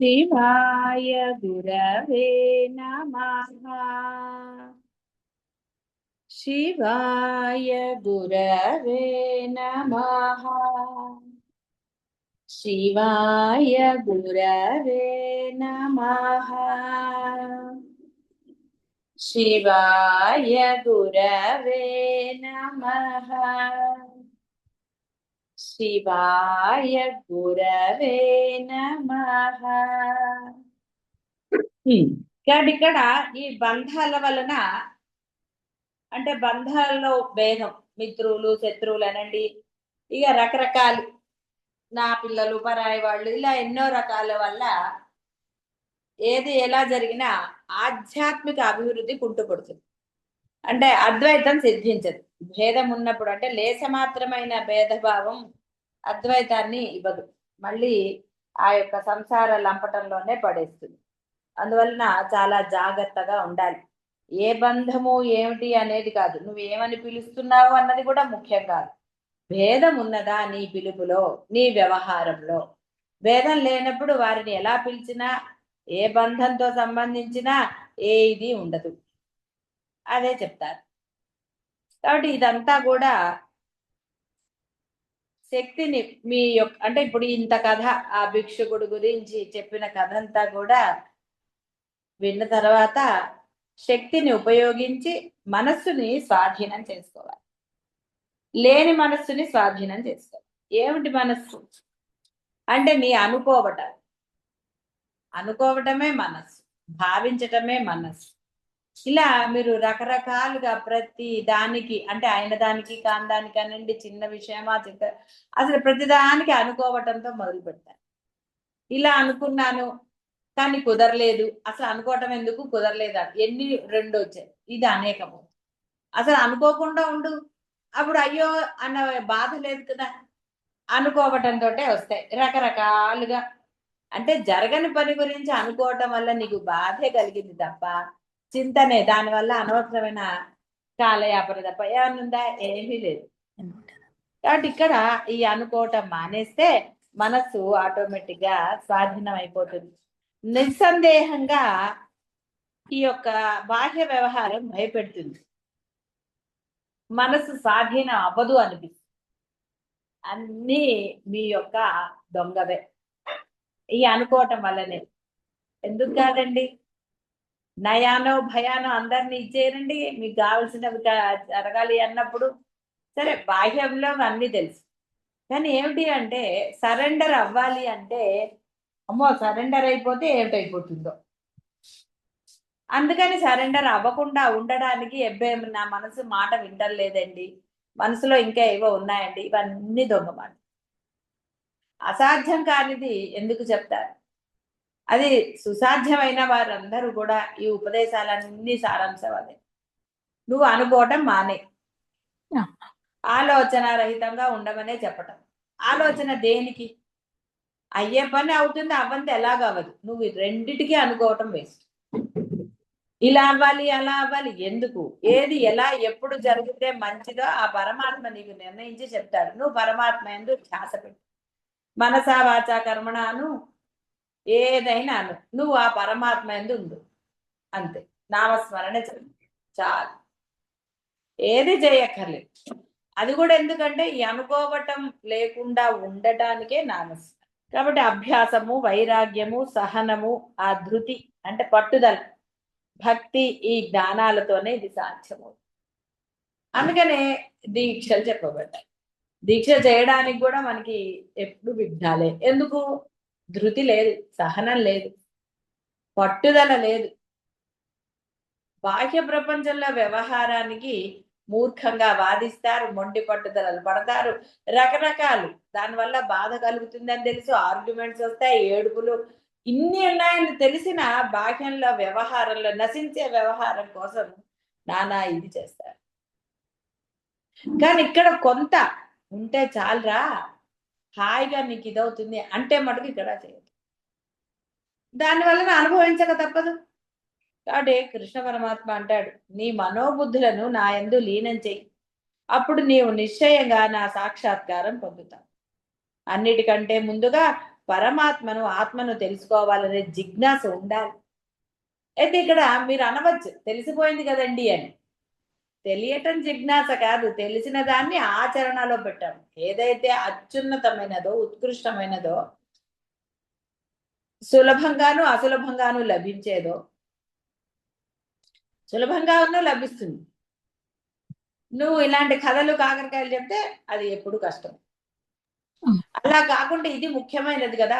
శివాయ గురవే నమః. శివాయ గురవే నమః. శివాయ గురవే నమః. శివాయ గురవే నమః. శివాయ గురవే నమః. కాబట్టి ఇక్కడ ఈ బంధాల వలన అంటే బంధాల్లో భేదం, మిత్రులు శత్రువులు అనండి, ఇక రకరకాలు, నా పిల్లలు పరాయి వాళ్ళు, ఇలా ఎన్నో రకాల వల్ల ఏది ఎలా జరిగినా ఆధ్యాత్మిక అభివృద్ధి కుంటుపడుతుంది. అంటే అద్వైతం సిద్ధించదు. భేదం ఉన్నప్పుడు అంటే లేశమాత్రమైన భేదభావం అద్వైతాన్ని ఇవ్వదు, మళ్ళీ ఆ యొక్క సంసార లంపటంలోనే పడేస్తుంది. అందువలన చాలా జాగ్రత్తగా ఉండాలి. ఏ బంధము ఏమిటి అనేది కాదు, నువ్వు ఏమని పిలుస్తున్నావు అన్నది కూడా ముఖ్యం కాదు. భేదం ఉన్నదా నీ పిలుపులో, నీ వ్యవహారంలో? భేదం లేనప్పుడు వారిని ఎలా పిలిచినా, ఏ బంధంతో సంబంధించినా ఏది ఉండదు, అదే చెప్తారు. కాబట్టి ఇదంతా కూడా శక్తిని మీ యొక్క అంటే ఇప్పుడు ఇంత కథ ఆ భిక్షుకుడు గురించి చెప్పిన కథ అంతా కూడా విన్న తర్వాత శక్తిని ఉపయోగించి మనస్సుని స్వాధీనం చేసుకోవాలి. లేని మనస్సుని స్వాధీనం చేసుకోవాలి. ఏమిటి మనస్సు అంటే నీ అనుకోవటమే మనస్సు, భావించటమే మనస్సు. ఇలా మీరు రకరకాలుగా ప్రతి దానికి అంటే ఆయన దానికి కాని దానికి అనండి, చిన్న విషయమా అసలు ప్రతి దానికి అనుకోవటంతో మొదలు పెడతారు. ఇలా అనుకున్నాను కానీ కుదరలేదు, అసలు అనుకోవటం ఎందుకు, కుదరలేదు, ఎన్ని రెండు వచ్చాయి, ఇది అనేకము. అసలు అనుకోకుండా ఉండు, అప్పుడు అయ్యో అన్న బాధ లేదు కదా. అనుకోవటంతో వస్తాయి రకరకాలుగా. అంటే జరగని పని గురించి అనుకోవటం వల్ల నీకు బాధే కలిగింది తప్ప చింతనే, దానివల్ల అనవసరమైన కాలయాపన తప్ప ఏమన్నుందా? ఏమీ లేదు. కాబట్టి ఇక్కడ ఈ అనుకోవటం మానేస్తే మనస్సు ఆటోమేటిక్ గా స్వాధీనం అయిపోతుంది. నిస్సందేహంగా ఈ యొక్క బాహ్య వ్యవహారం భయపెడుతుంది, మనసు స్వాధీనం అవ్వదు అనిపిస్తుంది. అన్నీ మీ యొక్క దొంగవే ఈ అనుకోవటం వల్లనే. ఎందుకు కాదండి? నయానో భయానో అందరినీ ఇచ్చేయండి, మీకు కావలసినవి జరగాలి అన్నప్పుడు సరే బాహ్యంలో అన్నీ తెలుసు, కానీ ఏమిటి అంటే సరెండర్ అవ్వాలి అంటే అమ్మో సరెండర్ అయిపోతే ఏమిటైపోతుందో. అందుకని సరెండర్ అవ్వకుండా ఉండడానికి నా మనసు మాట వింటలేదండి, మనసులో ఇంకా ఏవో ఉన్నాయండి, ఇవన్నీ దొంగ మాట. అసాధ్యం కానిది ఎందుకు చెప్తారు? అది సుసాధ్యమైన వారందరూ కూడా ఈ ఉపదేశాలన్నీ సారాంశం అదే. నువ్వు అనుకోవటం మానే, ఆలోచన రహితంగా ఉండమనే చెప్పటం. ఆలోచన దేనికి? అయ్యే పని అవుతుంది, అవ్వంతే ఎలాగవ్వదు. నువ్వు రెండిటికీ అనుకోవటం వేస్ట్. ఇలా అవ్వాలి అలా అవ్వాలి ఎందుకు? ఏది ఎలా ఎప్పుడు జరిగితే మంచిదో ఆ పరమాత్మ నీకు నిర్ణయించి చెప్తాడు. నువ్వు పరమాత్మ యందు ధ్యాస పెట్టు. మనసా వాచా కర్మణాను ఏదైనా నువ్వు ఆ పరమాత్మ యందు ఉండు, అంతే. నామస్మరణ చాలు, ఏది చేయక్కర్లేదు. అది కూడా ఎందుకంటే ఈ అనుకోవటం లేకుండా ఉండటానికే నామస్మరణ. కాబట్టి అభ్యాసము, వైరాగ్యము, సహనము, ఆ ధృతి అంటే పట్టుదల, భక్తి, ఈ జ్ఞానాలతోనే ఇది సాధ్యమవుతుంది. అందుకనే దీక్షలు చెప్పబడ్డాయి. దీక్ష చేయడానికి కూడా మనకి ఎప్పుడు విఘ్నాలే. ఎందుకు? ధృతి లేదు, సహనం లేదు, పట్టుదల లేదు. బాహ్య ప్రపంచంలో వ్యవహారానికి మూర్ఖంగా వాదిస్తారు, మొండి పట్టుదలలు పడతారు, రకరకాలు. దానివల్ల బాధ కలుగుతుందని తెలుసు, ఆర్గ్యుమెంట్స్ వస్తాయి, ఏడుపులు, ఇన్ని ఉన్నాయని తెలిసిన బాహ్యంలో వ్యవహారంలో నశించే వ్యవహారం కోసం నానా ఇది చేస్తారు. కానీ ఇక్కడ కొంత ఉంటే చాలరా, హాయిగా నీకు ఇదవుతుంది అంటే మటుకు ఇక్కడ చేయదు. దానివల్ల అనుభవించక తప్పదు. కాబట్టి కృష్ణ పరమాత్మ అంటాడు, నీ మనోబుద్ధులను నా యందు లీనం చెయ్యి, అప్పుడు నీవు నిశ్చయంగా నా సాక్షాత్కారం పొందుతావు. అన్నిటికంటే ముందుగా పరమాత్మను ఆత్మను తెలుసుకోవాలనే జిజ్ఞాస ఉండాలి. అయితే ఇక్కడ మీరు అనవచ్చు తెలిసిపోయింది కదండి అని. తెలియటం జిజ్ఞాస కాదు, తెలిసిన దాన్ని ఆచరణలో పెట్టాం. ఏదైతే అత్యున్నతమైనదో ఉత్కృష్టమైనదో సులభంగాను అసులభంగాను లభించేదో సులభంగాను లభిస్తుంది. నువ్వు ఇలాంటి కథలు కాకరకాయలు చెప్తే అది ఎప్పుడు కష్టం. అలా కాకుండా ఇది ముఖ్యమైనది కదా.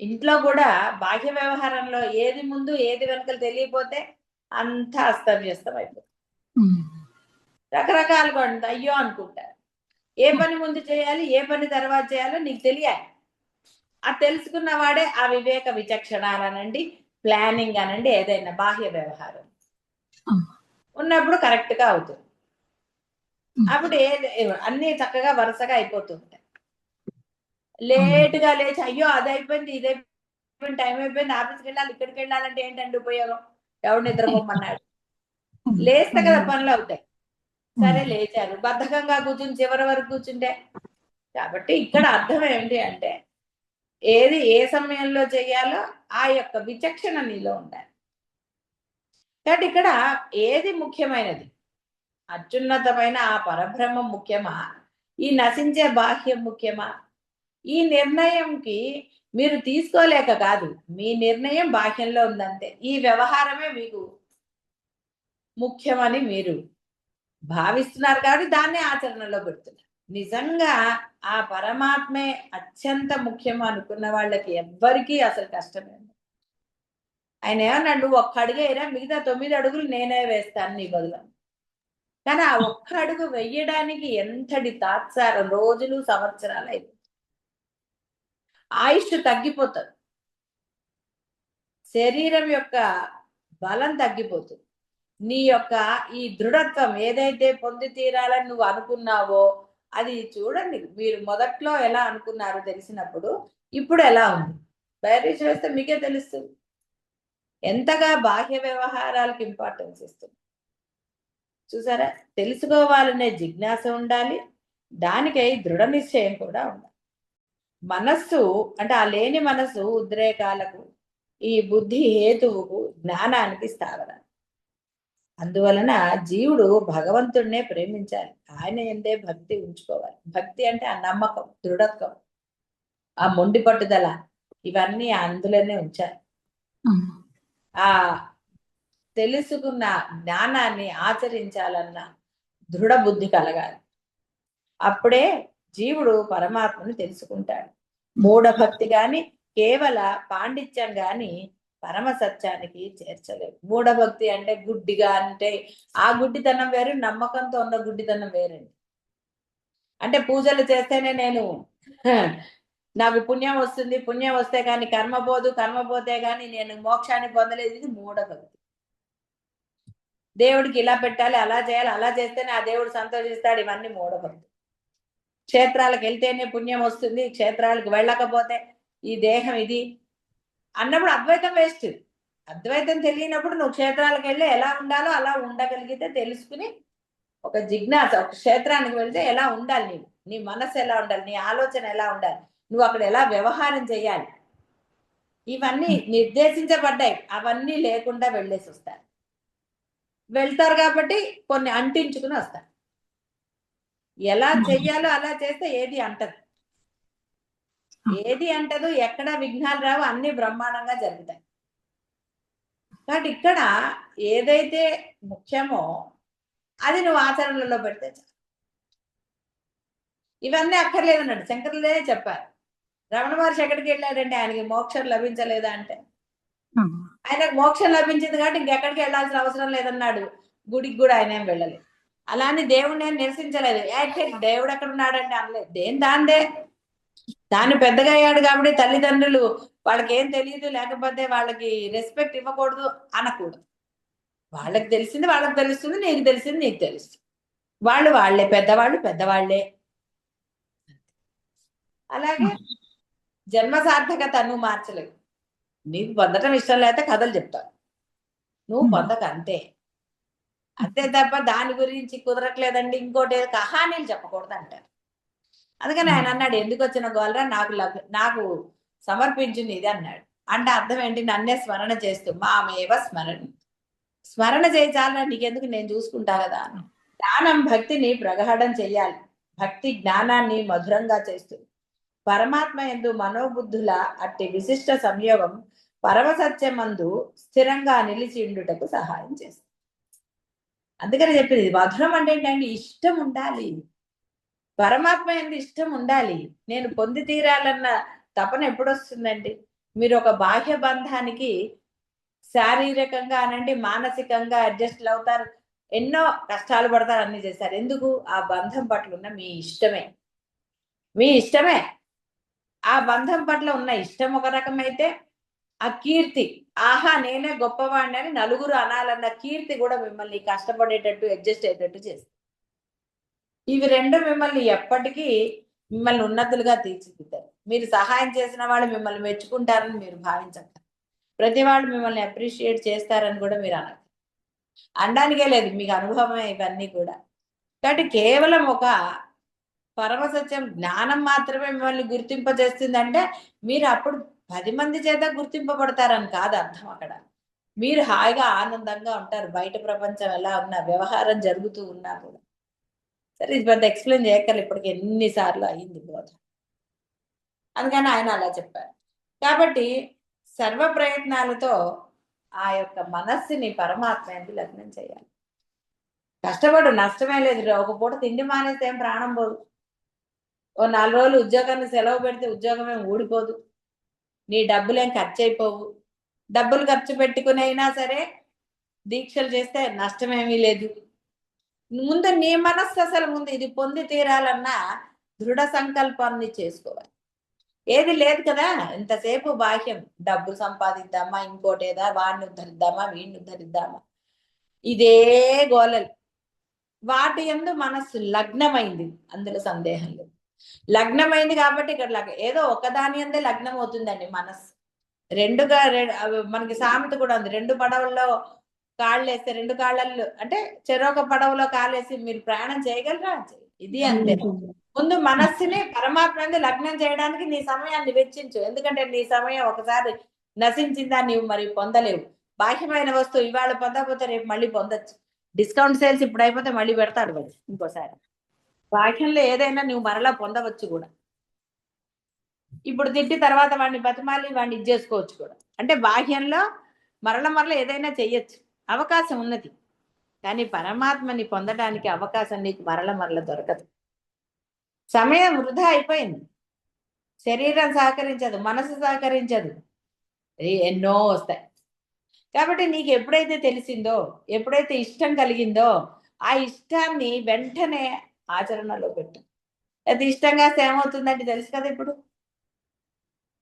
ఇంట్లో కూడా బాహ్య వ్యవహారంలో ఏది ముందు ఏది వెనకలు తెలియపోతే అంతా అస్తవ్యస్తం అయిపోతుంది. రకరకాలుగా ఉంటుంది. అయ్యో అనుకుంటారు. ఏ పని ముందు చేయాలి, ఏ పని తర్వాత చేయాలో నీకు తెలియాలి. ఆ తెలుసుకున్న వాడే ఆ వివేక విచక్షణ అనండి, ప్లానింగ్ అనండి, ఏదైనా బాహ్య వ్యవహారం ఉన్నప్పుడు కరెక్ట్ గా అవుతుంది. అప్పుడు అన్ని చక్కగా వరుసగా అయిపోతుంటాయి. లేటుగా లేచి అయ్యో అది అయిపోయింది ఇది అయిపోయింది టైం అయిపోయింది ఆఫీస్కి వెళ్ళాలి ఇక్కడికి వెళ్ళాలంటే ఏంటండి ఉపయోగం? ఎవడు నిద్రపోమన్నాడు? లేస్తే కదా పనులు అవుతాయి. సరే లేచారు, బద్ధకంగా కూర్చుని చివరి వరకు కూర్చుంటే. కాబట్టి ఇక్కడ అర్థం ఏంటి అంటే ఏది ఏ సమయంలో చేయాలో ఆ యొక్క విచక్షణ నీలో ఉండాలి. కాబట్టి ఇక్కడ ఏది ముఖ్యమైనది? అత్యున్నతమైన ఆ పరబ్రహ్మం ముఖ్యమా, ఈ నశించే బాహ్యం ముఖ్యమా? ఈ నిర్ణయంకి మీరు తీసుకోలేక కాదు, మీ నిర్ణయం బాహ్యంలో ఉందంతే. ఈ వ్యవహారమే మీకు ముఖ్యమని మీరు భావిస్తున్నారు కాబట్టి దాన్నే ఆచరణలో పెడుతున్నారు. నిజంగా ఆ పరమాత్మే అత్యంత ముఖ్యం అనుకున్న వాళ్ళకి ఎవ్వరికీ అసలు కష్టమే. ఆయన ఏమన్నాడు, నువ్వు ఒక్క అడుగు వేయరా, మిగతా 9 అడుగులు నేనే వేస్తాను నీ బదులు. కానీ ఆ ఒక్క అడుగు వెయ్యడానికి ఎంతటి తాత్సారం, రోజులు సంవత్సరాలు అయిపోతుంది. ఆయుష్ తగ్గిపోతుంది, శరీరం యొక్క బలం తగ్గిపోతుంది. నీ యొక్క ఈ దృఢత్వం ఏదైతే పొంది తీరాలని నువ్వు అనుకున్నావో అది చూడండి. మీరు మొదట్లో ఎలా అనుకున్నారో తెలిసినప్పుడు ఇప్పుడు ఎలా ఉంది బయట వేస్తే మీకే తెలుస్తుంది ఎంతగా బాహ్య వ్యవహారాలకు ఇంపార్టెన్స్ ఇస్తుంది. చూసారా? తెలుసుకోవాలనే జిజ్ఞాస ఉండాలి, దానికై దృఢ నిశ్చయం కూడా ఉండాలి. మనస్సు అంటే ఆ లేని మనస్సు ఉద్రేకాలకు, ఈ బుద్ధి హేతువుకు, జ్ఞానానికి స్థావరం. అందువలన జీవుడు భగవంతుడినే ప్రేమించాలి, ఆయన ఎందే భక్తి ఉంచుకోవాలి. భక్తి అంటే ఆ నమ్మకం, దృఢత్వం, ఆ మొండి పట్టుదల, ఇవన్నీ అందులోనే ఉంచాలి. ఆ తెలుసుకున్న జ్ఞానాన్ని ఆచరించాలన్న దృఢ బుద్ధి కలగాలి. అప్పుడే జీవుడు పరమాత్మను తెలుసుకుంటాడు. మూఢభక్తి గాని కేవల పాండిత్యం గాని పరమ సత్యానికి చేర్చలేదు. మూఢభక్తి అంటే గుడ్డిగా, అంటే ఆ గుడ్డితనం వేరు, నమ్మకంతో ఉన్న గుడ్డితనం వేరండి. అంటే పూజలు చేస్తేనే నేను నాకు పుణ్యం వస్తుంది, పుణ్యం వస్తే కానీ కర్మ పోదు, కర్మ పోతే కానీ నేను మోక్షాన్ని పొందలేదు, ఇది మూఢభక్తి. దేవుడికి ఇలా పెట్టాలి, అలా చేయాలి, అలా చేస్తేనే ఆ దేవుడు సంతోషిస్తాడు, ఇవన్నీ మూఢభక్తి. క్షేత్రాలకు వెళ్తేనే పుణ్యం వస్తుంది, క్షేత్రాలకు వెళ్ళకపోతే ఈ దేహం ఇది అన్నప్పుడు అద్వైతం వేస్ట్. అద్వైతం తెలియనప్పుడు నువ్వు క్షేత్రాలకు వెళ్ళి ఎలా ఉండాలో అలా ఉండగలిగితే తెలుసుకుని ఒక జిజ్ఞాస, ఒక క్షేత్రానికి వెళ్తే ఎలా ఉండాలి, నీవు నీ మనస్సు ఎలా ఉండాలి, నీ ఆలోచన ఎలా ఉండాలి, నువ్వు అక్కడ ఎలా వ్యవహారం చేయాలి, ఇవన్నీ నిర్దేశించబడ్డాయి. అవన్నీ లేకుండా వెళ్ళేసి వస్తారు. వెళ్తారు కాబట్టి కొన్ని అంటించుకుని వస్తారు. ఎలా చెయ్యాలో అలా చేస్తే ఏది అంటదు, ఏది అంటదు, ఎక్కడ విఘ్నాలు రావు, అన్ని బ్రహ్మాండంగా జరుగుతాయి. కాబట్టి ఇక్కడ ఏదైతే ముఖ్యమో అది నువ్వు ఆచరణలో పెడితే చాలు. ఇవన్నీ అక్కర్లేదన్నాడు, శంకరులే చెప్పారు. రమణ మహర్షి ఎక్కడికి వెళ్ళాడంటే ఆయనకి మోక్షం లభించలేదా అంటే ఆయనకు మోక్షం లభించింది కాబట్టి ఇంకెక్కడికి వెళ్ళాల్సిన అవసరం లేదన్నాడు. గుడికి కూడా ఆయన ఏం వెళ్ళలేదు. అలానే దేవుడిని ఏం నిరసించలేదు. దేవుడు ఎక్కడ ఉన్నాడంటే అనలేదు. దాందే దాన్ని పెద్దగా అయ్యాడు కాబట్టి తల్లిదండ్రులు వాళ్ళకి ఏం తెలియదు, లేకపోతే వాళ్ళకి రెస్పెక్ట్ ఇవ్వకూడదు అనకూడదు. వాళ్ళకి తెలిసింది వాళ్ళకి తెలుస్తుంది, నీకు తెలిసింది నీకు తెలుస్తుంది. వాళ్ళు వాళ్ళే, పెద్దవాళ్ళు పెద్దవాళ్లే. అలాగే జన్మ సార్థకత నువ్వు మార్చలేవు. నీకు పొందటం ఇష్టం లేకపోతే కథలు చెప్తావు, నువ్వు పొందక అంతే. అంతే తప్ప దాని గురించి కుదరట్లేదండి ఇంకోటి కహానీలు చెప్పకూడదు అంటారు. అందుకని ఆయన అన్నాడు, ఎందుకు వచ్చిన గోలరా, నాకు సమర్పించింది ఇది అన్నాడు. అంటే అర్థం ఏంటి? నన్నే స్మరణ చేస్తూ మామేవ స్మరణ, స్మరణ చేయి చాలా, నీకెందుకు నేను చూసుకుంటా కదా. జ్ఞానం భక్తిని ప్రగాఢం చెయ్యాలి. భక్తి జ్ఞానాన్ని మధురంగా చేస్తుంది. పరమాత్మ యందు మనోబుద్ధుల అట్టి విశిష్ట సంయోగం పరమసత్యమందు స్థిరంగా నిలిచి ఉండుటకు సహాయం చేస్తుంది. అందుకని చెప్పింది మధురం అంటే ఏంటంటే ఇష్టం ఉండాలి, పరమాత్మ యందు ఇష్టం ఉండాలి. నేను పొంది తీరాలన్న తపన ఎప్పుడు వస్తుందండి? మీరు ఒక బాహ్య బంధానికి శారీరకంగా అనండి, మానసికంగా అడ్జస్ట్ అవుతారు, ఎన్నో కష్టాలు పడతారు, అన్ని చేస్తారు. ఎందుకు? ఆ బంధం పట్ల ఉన్న మీ ఇష్టమే. మీ ఇష్టమే. ఆ బంధం పట్ల ఉన్న ఇష్టం ఒక రకమైతే, ఆ కీర్తి, ఆహా నేనే గొప్పవాడిని అని నలుగురు అనాలన్న కీర్తి కూడా మిమ్మల్ని కష్టపడేటట్టు అడ్జస్ట్ అయ్యేటట్టు చేస్తుంది. ఇవి రెండు మిమ్మల్ని ఎప్పటికీ మిమ్మల్ని ఉన్నతులుగా తీర్చిదిద్దారు. మీరు సహాయం చేసిన వాళ్ళు మిమ్మల్ని మెచ్చుకుంటారని మీరు భావించండి. ప్రతి వాళ్ళు మిమ్మల్ని అప్రిషియేట్ చేస్తారని కూడా మీరు అనరు. అనడానికే లేదు, మీకు అనుభవమే ఇవన్నీ కూడా. కాబట్టి కేవలం ఒక పరమసత్యం జ్ఞానం మాత్రమే మిమ్మల్ని గుర్తింపజేస్తుందంటే మీరు అప్పుడు 10 మంది చేత గుర్తింపబడతారని కాదు అర్థం అక్కడ. మీరు హాయిగా ఆనందంగా ఉంటారు, బయట ప్రపంచం ఎలా ఉన్నా, వ్యవహారం జరుగుతూ ఉన్నా కూడా. సరే, ఇది పెద్ద ఎక్స్ప్లెయిన్ చేయక్కర్లేదు, ఇప్పటికి ఎన్నిసార్లు అయింది బోధ. అందుకని ఆయన అలా చెప్పారు. కాబట్టి సర్వ ప్రయత్నాలతో ఆ యొక్క మనస్సుని పరమాత్మ యందు లగ్నం చేయాలి. కష్టపడు, నష్టమే లేదు. ఒక పూట తిండి మానేస్తే ఏం ప్రాణం పోదు. ఓ 4 రోజులు ఉద్యోగాన్ని సెలవు పెడితే ఉద్యోగం ఏం ఊడిపోదు. నీ డబ్బులేం ఖర్చు అయిపోవు. డబ్బులు ఖర్చు పెట్టుకుని అయినా సరే దీక్షలు చేస్తే నష్టమేమీ లేదు. ముందు నీ మనస్సు అసలు ముందు ఇది పొంది తీరాలన్న దృఢ సంకల్పాన్ని చేసుకోవాలి. ఏది లేదు కదా, ఇంతసేపు బాహ్యం, డబ్బు సంపాదిద్దామా, ఇంకోటేదా, వాడిని ఉద్ధరిద్దామా, వీడిని ఉద్ధరిద్దామా, ఇదే గోలలు. వాటి యందు మనస్సు లగ్నమైంది, అందులో సందేహం లేదు. లగ్నమైంది కాబట్టి ఇక్కడ ఏదో ఒకదాని అందే లగ్నం అవుతుందండి మనస్సు. మనకి సామెత కూడా ఉంది, 2 పడవల్లో కాళ్ళు వేస్తే 2 కాళ్ళల్లో, అంటే చెరొక పడవలో కాలేసి మీరు ప్రయాణం చేయగలరా? ఇది అంతే. ముందు మనస్సుని పరమాత్మ యందు లగ్నం చేయడానికి నీ సమయాన్ని వెచ్చించు. ఎందుకంటే నీ సమయం ఒకసారి నశించిందా నీవు మరి పొందలేవు. బాహ్యమైన వస్తువు ఇవాళ పొందకపోతే రేపు మళ్ళీ పొందొచ్చు. డిస్కౌంట్ సేల్స్ ఇప్పుడు అయిపోతే మళ్ళీ పెడతాడు వాడు ఇంకోసారి. బాహ్యంలో ఏదైనా నువ్వు మరలా పొందవచ్చు కూడా. ఇప్పుడు తిట్టి తర్వాత వాడిని బతిమాలి వాడిని ఇది చేసుకోవచ్చు కూడా. అంటే బాహ్యంలో మరల ఏదైనా చెయ్యొచ్చు, అవకాశం ఉన్నది. కానీ పరమాత్మని పొందడానికి అవకాశం నీకు మరల దొరకదు. సమయం వృధా అయిపోయింది. శరీరం సహకరించదు, మనసు సహకరించదు, ఎన్నో వస్తాయి. కాబట్టి నీకు ఎప్పుడైతే తెలిసిందో, ఎప్పుడైతే ఇష్టం కలిగిందో, ఆ ఇష్టాన్ని వెంటనే ఆచరణలో పెట్టు. అది ఇష్టంగా ఏమవుతుందంటే తెలుసు కదా. ఇప్పుడు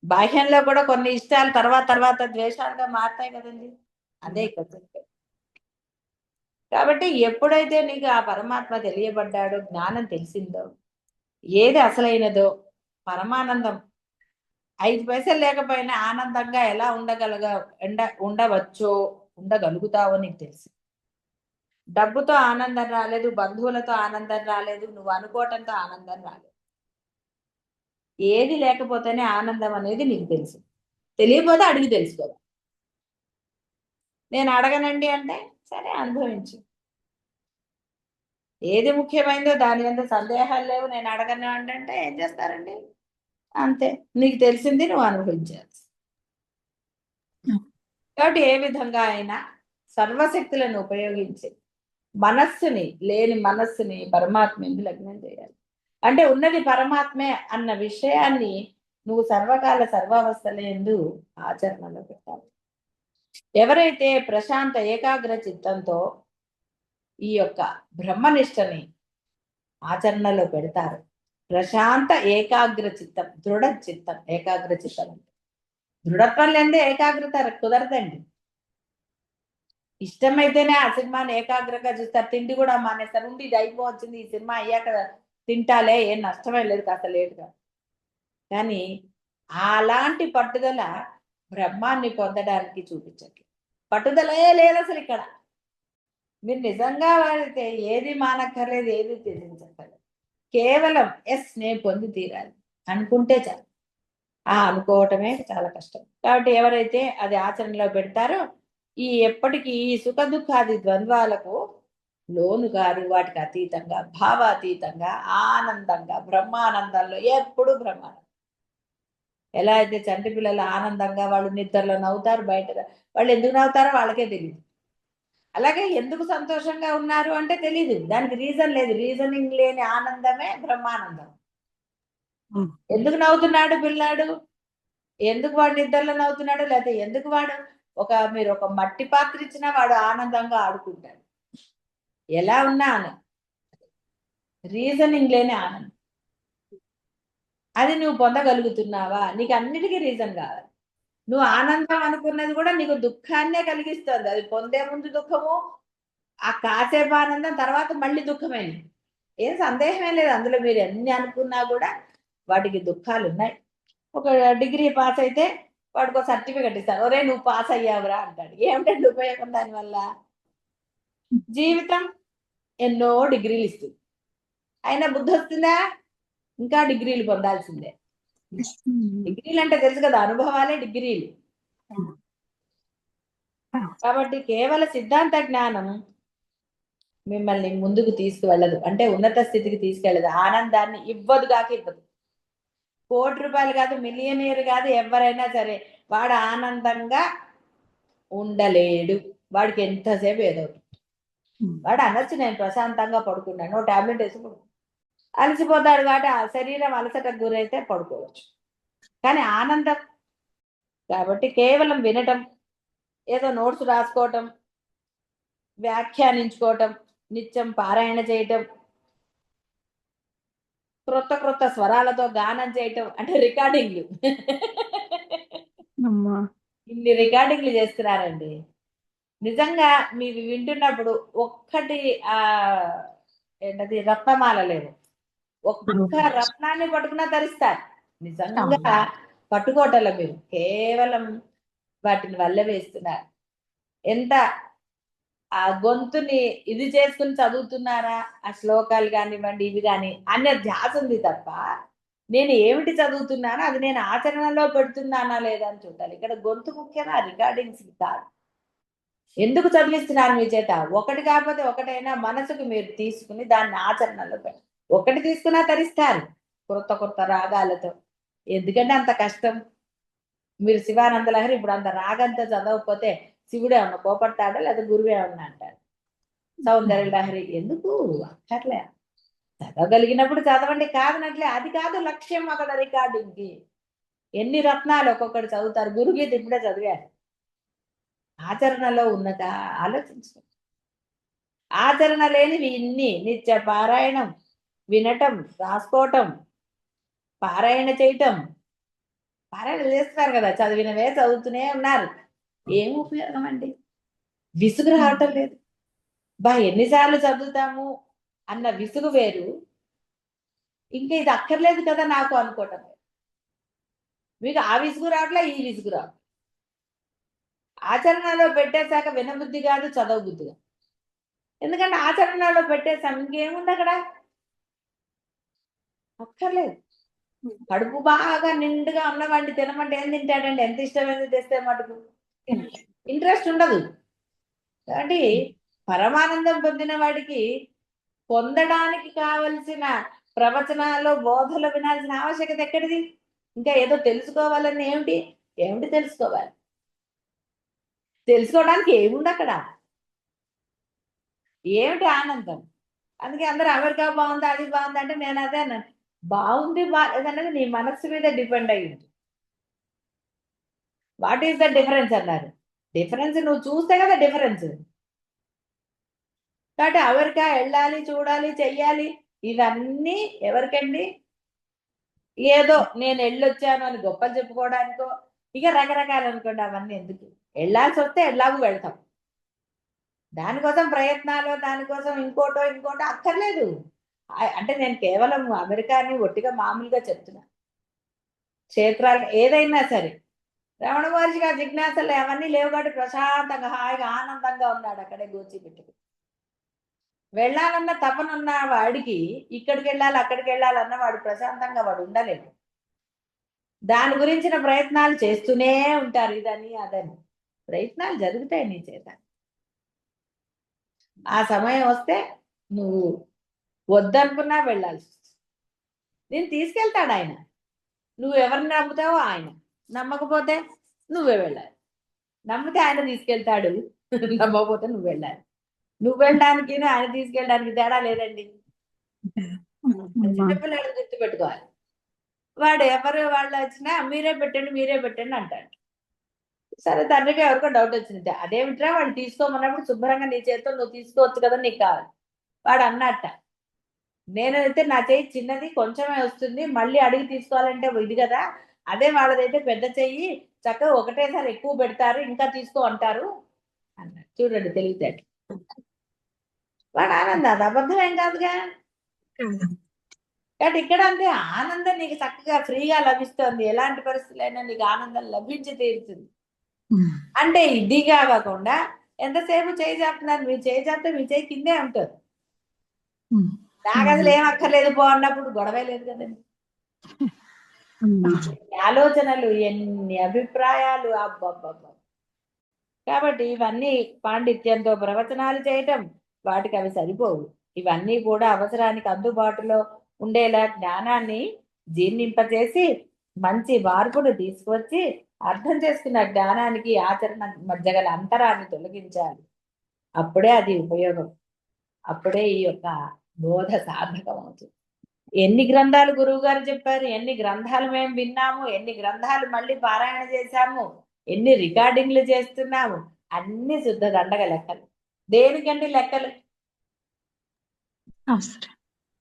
బాహ్యంలో కూడా కొన్ని ఇష్టాలు తర్వాత ద్వేషాలుగా మారుతాయి కదండి. అదే కదా. కాబట్టి ఎప్పుడైతే నీకు ఆ పరమాత్మ తెలియబడ్డాడో, జ్ఞానం తెలిసిందో, ఏది అసలైనదో, పరమానందం 5 పైసలు లేకపోయినా ఆనందంగా ఎలా ఉండవచ్చో, ఉండగలుగుతావో నీకు తెలుసు. డబ్బుతో ఆనందం రాలేదు, బంధువులతో ఆనందం రాలేదు, నువ్వు అనుకోవటంతో ఆనందం రాలేదు. ఏది లేకపోతేనే ఆనందం అనేది నీకు తెలుసు. తెలియకపోతే అడిగి తెలుసుకోవాలి. నేను అడగనండి అంటే సరే అనుభవించు. ఏది ముఖ్యమైనదో దాని మీద సందేహాలు లేవు, నేను అడగను అంటే ఏం చేస్తారండి? అంతే, నీకు తెలిసింది నువ్వు అనుభవించాలి. కాబట్టి ఏ విధంగా అయినా సర్వశక్తులను ఉపయోగించి లేని మనస్సుని పరమాత్మ ఎందు లగ్నం చేయాలి. అంటే ఉన్నది పరమాత్మే అన్న విషయాన్ని నువ్వు సర్వకాల సర్వావస్థల ఎందు ఆచరణలో పెట్టాలి. ఎవరైతే ప్రశాంత ఏకాగ్ర చిత్తంతో ఈ యొక్క బ్రహ్మనిష్టని ఆచరణలో పెడతారు, ప్రశాంత ఏకాగ్ర చిత్తం, దృఢ చిత్తం, ఏకాగ్ర చిత్తం. దృఢత్వం లేదే ఏకాగ్రత కుదరదండి. ఇష్టమైతేనే ఆ సినిమాని ఏకాగ్రంగా చూస్తారు, తిండి కూడా మానేస్తారు. ఉండి ఇది అయిపోవచ్చింది, ఈ సినిమా అయ్యాక తింటాలే, ఏం నష్టమే లేదు, కాస్త లేటుగా. కానీ అలాంటి పట్టుదల బ్రహ్మాన్ని పొందడానికి చూపించట్లేదు. పట్టుదలే లేదు అసలు ఇక్కడ. మీరు నిజంగా వాడితే ఏది మానక్కర్లేదు, ఏది త్యజించక్కర్లేదు. కేవలం ఎస్ నేను పొంది తీరాలి అనుకుంటే చాలు. అనుకోవటమే చాలా కష్టం. కాబట్టి ఎవరైతే అది ఆచరణలో పెడతారో ఎప్పటికీ ఈ సుఖ దుఃఖాది ద్వంద్వాలకు లోను గారు, వాటికి అతీతంగా, భావాతీతంగా, ఆనందంగా, బ్రహ్మానందంలో ఎప్పుడు బ్రహ్మానందం. ఎలా అయితే చంటి పిల్లలు ఆనందంగా వాళ్ళు నిద్రలో నవ్వుతారు, బయట వాళ్ళు ఎందుకు నవ్వుతారో వాళ్ళకే తెలియదు. అలాగే ఎందుకు సంతోషంగా ఉన్నారు అంటే తెలియదు, దానికి రీజన్ లేదు. రీజనింగ్ లేని ఆనందమే బ్రహ్మానందం. ఎందుకు నవ్వుతున్నాడు పిల్లాడు, ఎందుకు వాడు నిద్రలో నవ్వుతున్నాడు, లేకపోతే ఎందుకు వాడు మీరు ఒక మట్టి పాత్ర ఇచ్చినా వాడు ఆనందంగా ఆడుకుంటాడు. ఎలా ఉన్నా రీజనింగ్ లేని ఆనందం. అది నువ్వు పొందగలుగుతున్నావా? నీకు అన్నిటికీ రీజన్ కావాలి. నువ్వు ఆనందం అనుకున్నది కూడా నీకు దుఃఖాన్నే కలిగిస్తుంది. అది పొందే ముందు దుఃఖము, ఆ కాసేపు ఆనందం, తర్వాత మళ్ళీ దుఃఖమే. ఏం సందేహమే లేదు అందులో. మీరు ఎన్ని అనుకున్నా కూడా వాటికి దుఃఖాలు ఉన్నాయి. ఒక డిగ్రీ పాస్ అయితే వాడికి ఒక సర్టిఫికెట్ ఇస్తాడు, ఒరే నువ్వు పాస్ అయ్యావురా అంటాడు. ఏమిటంటే ఉపయోగం దానివల్ల? జీవితం ఎన్నో డిగ్రీలు ఇస్తుంది, అయినా బుద్ధి వస్తుందా? ఇంకా డిగ్రీలు పొందాల్సిందే. డిగ్రీలు అంటే తెలుసు కదా, అనుభవాలే డిగ్రీలు. కాబట్టి కేవల సిద్ధాంత జ్ఞానం మిమ్మల్ని ముందుకు తీసుకువెళ్ళదు, అంటే ఉన్నత స్థితికి తీసుకెళ్ళదు. ఆనందాన్ని ఇవ్వదుగాక ఇవ్వదు. ₹1,00,00,000 కాదు, మిలియనీర్ కాదు, ఎవరైనా సరే వాడు ఆనందంగా ఉండలేడు. వాడికి ఎంతసేపు ఏదో వాడు అనొచ్చు నేను ప్రశాంతంగా పడుకున్నాను, టాబ్లెట్ వేసి అలసిపోతాడు కాబట్టి ఆ శరీరం అలసటకు గురైతే పడుకోవచ్చు, కానీ ఆనందం. కాబట్టి కేవలం వినటం, ఏదో నోట్స్ రాసుకోవటం, వ్యాఖ్యానించుకోవటం, నిత్యం పారాయణ చేయటం, క్రొత్త క్రొత్త స్వరాలతో గానం చేయటం, అంటే రికార్డింగ్లు. ఇన్ని రికార్డింగ్లు చేస్తున్నారండి. నిజంగా మీరు వింటున్నప్పుడు ఒక్కటి ఏంటది రత్నమాల లేవు, ఒక్క రత్నాన్ని పట్టుకున్నా ధరిస్తారు. నిజంగా పట్టుకోవటంలో మీరు కేవలం వాటిని వల్ల వేస్తున్నారు. ఎంత ఆ గొంతుని ఇది చేసుకుని చదువుతున్నారా, ఆ శ్లోకాలు కానివ్వండి ఇవి కానీ అనే ధ్యాస ఉంది తప్ప నేను ఏమిటి చదువుతున్నానో అది నేను ఆచరణలో పెడుతున్నానా లేదా అని చూడాలి. ఇక్కడ గొంతు ముఖ్యమా, రికార్డింగ్స్ కాదు. ఎందుకు చదివిస్తున్నారు మీ చేత? ఒకటి కాకపోతే ఒకటైనా మనసుకు మీరు తీసుకుని దాన్ని ఆచరణలో ఒకటి తీసుకున్నా తరిస్తారు కొత్త కొత్త రాగాలతో. ఎందుకంటే అంత కష్టం. మీరు శివానంద లహరి ఇప్పుడు అంత రాగంతో చదవకపోతే శివుడు ఏమన్నా కోపడతాడా, లేదా గురువు ఏమన్నా అంటాడు? సౌందర్య లహరి ఎందుకు అక్కర్లే, చదవగలిగినప్పుడు చదవండి, కాదనట్లే. అది కాదు లక్ష్యం అక్కడ రికార్డింగ్ కి. ఎన్ని రత్నాలు ఒక్కొక్కటి చదువుతారు. గురుగీత ఇప్పుడే చదివారు, ఆచరణలో ఉన్నదా ఆలోచించు. ఆచరణ లేనివి ఇన్ని నిత్య పారాయణం, వినటం, రాసుకోవటం, పారాయణ చేయటం. పారాయణ చేస్తున్నారు కదా, చదివినవే చదువుతూనే ఉన్నారు. ఏం ఉపయోగం అండి? విసుగు రావటం లేదు. ఎన్నిసార్లు చదువుతాము అన్న విసుగు వేరు, ఇంకా ఇది అక్కర్లేదు కదా నాకు అనుకోవటం. మీకు ఆ విసుగు రావట్లే, ఈ విసుగు రావట్లే. ఆచరణలో పెట్టేశాక వినబుద్ధి కాదు, చదవబుద్ధి కాదు. ఎందుకంటే ఆచరణలో పెట్టేశాం, ఇంకేముంది అక్కడ? అక్కర్లేదు. కడుపు బాగా నిండుగా ఉన్నవాడిని తినమంటే ఏం తింటాడండి? ఎంత ఇష్టమైంది తెస్తే మటుకు ఇంట్రెస్ట్ ఉండదు. కాబట్టి పరమానందం పొందిన వాడికి పొందడానికి కావలసిన ప్రవచనాలు, బోధలు వినాల్సిన ఆవశ్యకత ఎక్కడిది? ఇంకా ఏదో తెలుసుకోవాలని ఏమిటి తెలుసుకోవాలి? తెలుసుకోవడానికి ఏముంది అక్కడ? ఏమిటి ఆనందం? అందుకే అందరూ అమెరికా బాగుందా, అది బాగుందా అంటే నేను అదే అన్నాను, బాగుంది బాగాలేదన్నది నీ మనస్సు మీద డిపెండ్ అయ్యింది. వాట్ ఈస్ ద డిఫరెన్స్ అన్నారు. డిఫరెన్స్ నువ్వు చూస్తే కదా డిఫరెన్స్. కాబట్టి అమెరికా వెళ్ళాలి, చూడాలి, చెయ్యాలి, ఇవన్నీ ఎవరికండి? ఏదో నేను వెళ్ళొచ్చాను అని గొప్పలు చెప్పుకోవడానికో, ఇక రకరకాలు అనుకోండి. అవన్నీ ఎందుకు? వెళ్ళాల్సి వస్తే ఎలాగూ వెళ్తాం. దానికోసం ప్రయత్నాలు, దానికోసం ఇంకోటో అక్కర్లేదు. అంటే నేను కేవలం అమెరికాని ఒట్టిగా మామూలుగా చెప్తున్నా. క్షేత్రాలు ఏదైనా సరే, రమణ మహర్షి గారి జిజ్ఞాసలు అవన్నీ లేవు కాబట్టి ప్రశాంతంగా హాయిగా ఆనందంగా ఉన్నాడు అక్కడే గోచిపెట్టుకు. వెళ్ళాలన్న తపనున్న వాడికి ఇక్కడికి వెళ్ళాలి, అక్కడికి వెళ్ళాలన్న వాడు ప్రశాంతంగా వాడు ఉండలేడు. దాని గురించిన ప్రయత్నాలు చేస్తూనే ఉంటారు, ఇదని అదని ప్రయత్నాలు జరుగుతాయి నీ చేత. ఆ సమయం వస్తే నువ్వు వద్దనుకున్నా వెళ్ళాల్సి వస్తుంది. నేను తీసుకెళ్తాడు ఆయన. నువ్వు ఎవరిని నమ్ముతావో ఆయన, నమ్మకపోతే నువ్వే వెళ్ళాలి. నమ్మితే ఆయన తీసుకెళ్తాడు, నమ్మకపోతే నువ్వు వెళ్ళాలి. నువ్వు వెళ్ళడానికి ఆయన తీసుకెళ్ళడానికి తేడా లేదండి. చిన్నపిల్లలు గుర్తుపెట్టుకోవాలి. వాడు ఎవరు వాళ్ళు వచ్చినా మీరే పెట్టండి అంటాడు. సరే, తండ్రికి ఎవరికో డౌట్ వచ్చింది, అదేమిట్రా వాళ్ళు తీసుకోమన్నప్పుడు శుభ్రంగా నీ చేతితో నువ్వు తీసుకోవచ్చు కదా, నీకు కావాలి. వాడు అన్నట్ట, నేనైతే నా చేయి చిన్నది కొంచెమే వస్తుంది, మళ్ళీ అడిగి తీసుకోవాలంటే ఇది కదా, అదే వాళ్ళదైతే పెద్ద చెయ్యి, చక్కగా ఒకటేసారి ఎక్కువ పెడతారు, ఇంకా తీసుకో అంటారు అన్నాడు. చూడండి తెలివితేట. వాడు ఆనందం, అది అబద్ధం ఏం కాదుగా. కాబట్టి ఇక్కడ అంతే, ఆనందం నీకు చక్కగా ఫ్రీగా లభిస్తుంది. ఎలాంటి పరిస్థితులైనా నీకు ఆనందం లభించి తీరుతుంది. అంటే ఇదిగా కాకుండా ఎంతసేపు చేయి చేస్తున్నారు, మీరు చేయి చేస్తే మీ చేయి కిందే ఉంటుంది. నాకు అసలు ఏం అక్కర్లేదు పో అన్నప్పుడు గొడవే లేదు కదండి. ఆలోచనలు, ఎన్ని అభిప్రాయాలు, అబ్బబ్బబ్బ. కాబట్టి ఇవన్నీ పాండిత్యంతో ప్రవచనాలు చేయటం, వాటికి అవి సరిపోవు. ఇవన్నీ కూడా అవసరానికి అందుబాటులో ఉండేలా జ్ఞానాన్ని జీర్ణింపచేసి మంచి మార్పును తీసుకొచ్చి అర్థం చేసుకున్న జ్ఞానానికి ఆచరణ మధ్య గల అంతరాన్ని తొలగించాలి. అప్పుడే అది ఉపయోగం. అప్పుడే ఈ యొక్క బోధ సార్థకం అవుతుంది. ఎన్ని గ్రంథాలు గురువు గారు చెప్పారు, ఎన్ని గ్రంథాలు మేము విన్నాము, ఎన్ని గ్రంథాలు మళ్ళీ పారాయణ చేశాము, ఎన్ని రికార్డింగ్లు చేస్తున్నాము, అన్ని శుద్ధ దండగ లెక్కలు. దేనికండి లెక్కలు?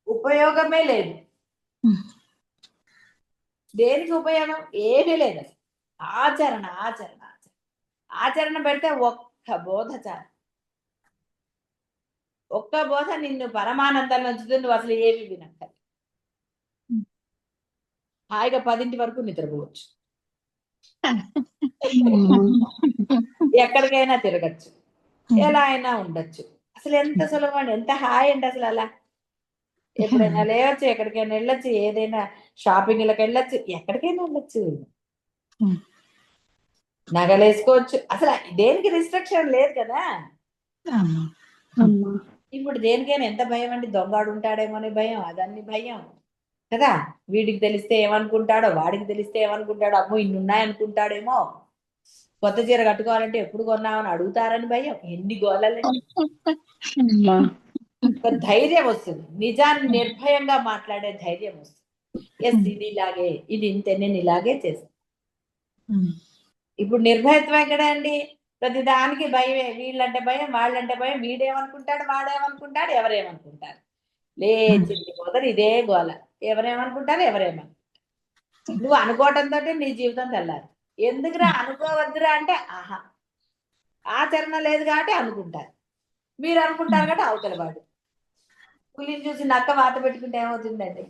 ఉపయోగమే లేదు. దేనికి ఉపయోగం? ఏమీ లేదు. ఆచరణ ఆచరణ ఆచరణ ఆచరణ పెడితే ఒక్క బోధ చాలు. ఒక్క బోధ నిన్ను పరమానందంలో ఉంచుతుంది. నువ్వు అసలు ఏమి వినక్కర్లేదు. హాయిగా 10 వరకు నిద్రపోవచ్చు, ఎక్కడికైనా తిరగచ్చు, ఎలా అయినా ఉండొచ్చు. అసలు ఎంత సులభం, ఎంత హాయి అండి అసలు. అలా ఎప్పుడైనా లేవచ్చు, ఎక్కడికైనా వెళ్ళొచ్చు, ఏదైనా షాపింగ్లకు వెళ్ళొచ్చు, ఎక్కడికైనా వెళ్ళొచ్చు, నగలు వేసుకోవచ్చు. అసలు దేనికి రిస్ట్రిక్షన్ లేదు కదా. ఇప్పుడు దేనికైనా ఎంత భయం అండి, దొంగాడు ఉంటాడేమో అని భయం, అదన్ని భయం కదా. వీడికి తెలిస్తే ఏమనుకుంటాడో, వాడికి తెలిస్తే ఏమనుకుంటాడో, అమ్మో ఇన్ని ఉన్నాయనుకుంటాడేమో, కొత్త చీర కట్టుకోవాలంటే ఎప్పుడు కొన్నామని అడుగుతారని భయం, ఎన్ని గోళాలండి. ధైర్యం వస్తుంది, నిజాన్ని నిర్భయంగా మాట్లాడే ధైర్యం వస్తుంది. ఎస్ ఇది ఇలాగే, ఇది ఇంతే, నేను ఇలాగే చేస్తాను. ఇప్పుడు నిర్భయత్వం ఎక్కడ అండి? ప్రతి దానికి భయమే, వీళ్ళంటే భయం, వాళ్ళంటే భయం, వీడేమనుకుంటాడు, వాడేమనుకుంటాడు, ఎవరేమనుకుంటారు. లేచింది మొదలు ఇదే గోల, ఎవరేమనుకుంటారు, ఎవరేమనుకుంటారు. నువ్వు అనుకోవటంతో నీ జీవితం తెల్లారు. ఎందుకురా అనుకోవద్దురా అంటే, ఆహా ఆచరణ లేదు కాబట్టి అనుకుంటారు. మీరు అనుకుంటారు కాబట్టి అవతల వాడు. పులిని చూసి నక్క వాత పెట్టుకుంటే ఏమవుతుందండి?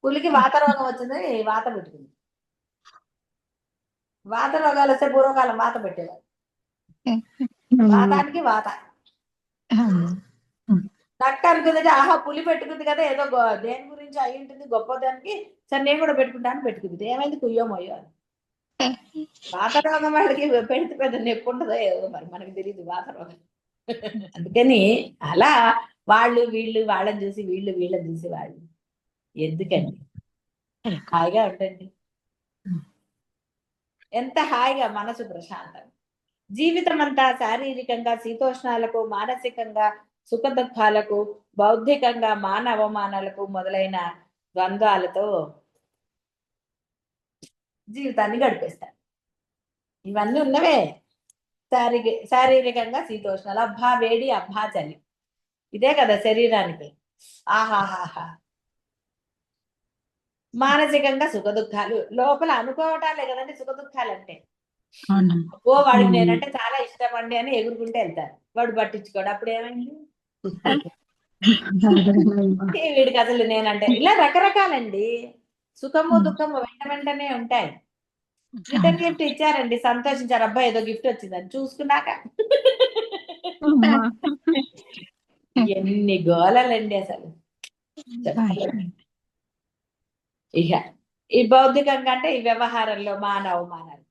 పులికి వాత రోగం వచ్చింది, వాత పెట్టుకుంది. వాత రోగాలు వస్తే పూర్వకాలం వాత పెట్టేవారు, వాతానికి వాత. నక్క అనుకుంది, ఆహా పులి పెట్టుకుంది కదా, ఏదో దేని గురించి అయి ఉంటుంది గొప్పదానికి, సరే నేను కూడా పెట్టుకుంటాను, పెట్టుకుంది. ఏమైంది? కుయ్యోమయ్యో. వాత రోగం వాడికి పెడితే పెద్ద నొప్పి ఉంటుందో ఏదో, మరి మనకు తెలియదు వాత రోగం. అందుకని అలా వాళ్ళు వీళ్ళు వాళ్ళని చూసి, వీళ్ళు వీళ్ళని చూసి వాళ్ళు ఎందుకండి? హాయిగా ఉండండి. ఎంత హాయిగా, మనసు ప్రశాంతంగా. జీవితం అంతా శారీరకంగా శీతోష్ణాలకు, మానసికంగా సుఖ దుఃఖాలకు, బౌద్ధికంగా మాన అవమానాలకు మొదలైన ద్వంద్వాలతో జీవితాన్ని గడిపేస్తారు. ఇవన్నీ ఉన్నవే. శారీరకంగా శీతోష్ణాలు, అబ్బా వేడి, అబ్బా చలి, ఇదే కదా శరీరానికి. ఆహాహాహా. మానసికంగా సుఖ దుఃఖాలు, లోపల అనుకోవటాలే కదండి సుఖ దుఃఖాలు అంటే. ఓ వాడికి నేనంటే చాలా ఇష్టం అండి అని ఎగురుకుంటే వెళ్తారు, వాడు పట్టించుకోడు, అప్పుడు ఏమైంది? వీడికి అసలు నేనంటే, ఇలా రకరకాలండి. సుఖము దుఃఖము వెంట వెంటనే ఉంటాయి. రిటర్న్ గిఫ్ట్ ఇచ్చారండి, సంతోషించారు, అబ్బాయి ఏదో గిఫ్ట్ వచ్చిందని చూసుకున్నాక ఎన్ని గోళాలండి అసలు. ఇక ఈ భౌతికంగా అంటే ఈ వ్యవహారంలో మాన అవమానాలు.